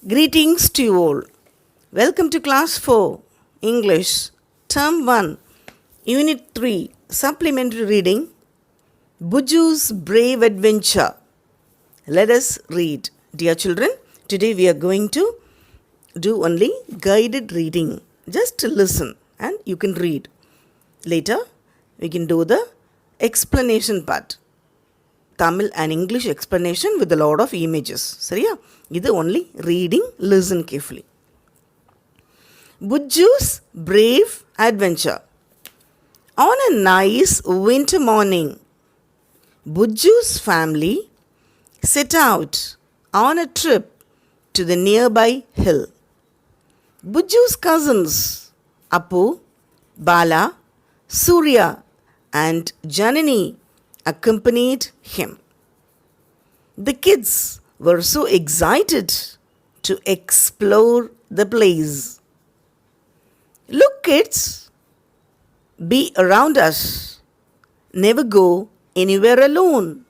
Greetings to you all. Welcome to Class 4, English, Term 1, Unit 3, Supplementary Reading, Buju's Brave Adventure. Let us read. Dear children, today we are going to do only guided reading. Just listen and you can read. Later, we can do the explanation part. Tamil and English explanation with a lot of images. Sariya? This only reading, listen carefully. Buju's Brave Adventure. On a nice winter morning, Buju's family set out on a trip to the nearby hill. Buju's cousins, Apu, Bala, Surya and Janani accompanied him. The kids were so excited to explore the place. Look, kids, be around us. Never go anywhere alone.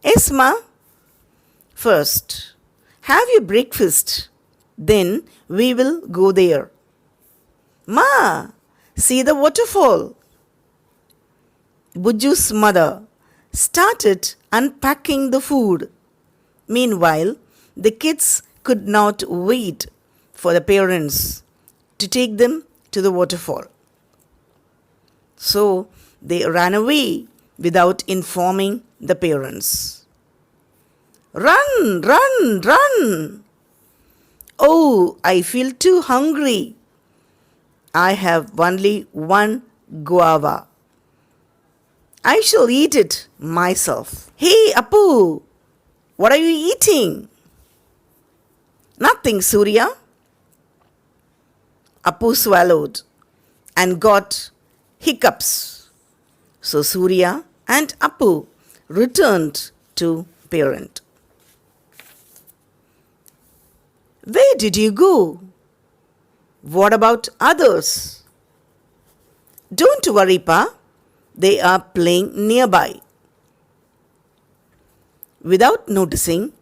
Esma, first, have your breakfast. Then we will go there. Ma, see the waterfall. Buju's mother started unpacking the food. Meanwhile, the kids could not wait for the parents to take them to the waterfall. So they ran away without informing the parents. Run, run, run! Oh, I feel too hungry. I have only one guava. I shall eat it myself. Hey, Apu, what are you eating? Nothing, Surya. Apu swallowed and got hiccups. So Surya and Apu returned to parent. Where did you go? What about others? Don't worry, Pa. They are playing nearby. Without noticing,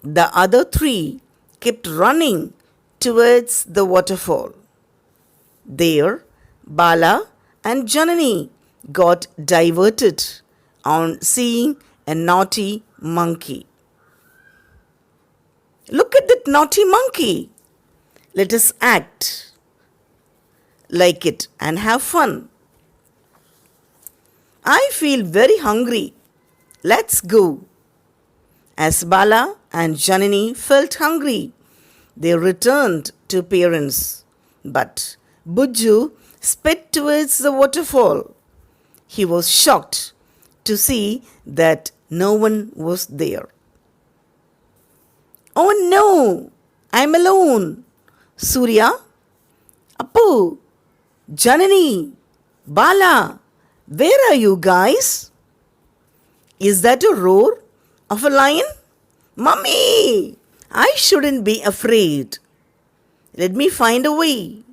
the other three kept running towards the waterfall. There, Bala and Janani got diverted on seeing a naughty monkey. Look at that naughty monkey. Let us act like it and have fun. I feel very hungry. Let's go. As Bala and Janani felt hungry, they returned to parents. But Buju sped towards the waterfall. He was shocked to see that no one was there. Oh no, I'm alone. Surya, Apu, Janani, Bala, where are you guys? Is that a roar of a lion? Mummy, I shouldn't be afraid. Let me find a way.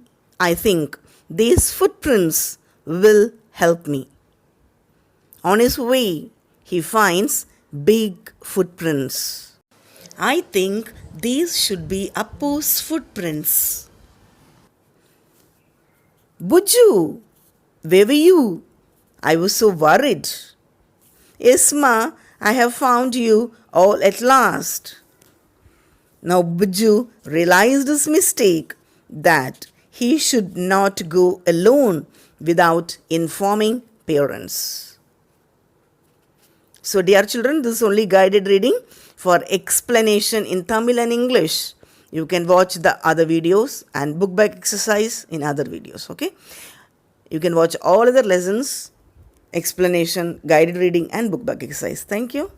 I think these footprints will help me. On his way, he finds big footprints. I think these should be Apu's footprints. Buju, where were you? I was so worried. Esma, I have found you all at last. Now Buju realized his mistake, that he should not go alone without informing parents. So dear children, this is only guided reading. For explanation in Tamil and English, you can watch the other videos and book back exercise in other videos. Okay, you can watch all other lessons, explanation, guided reading and book back exercise. Thank you.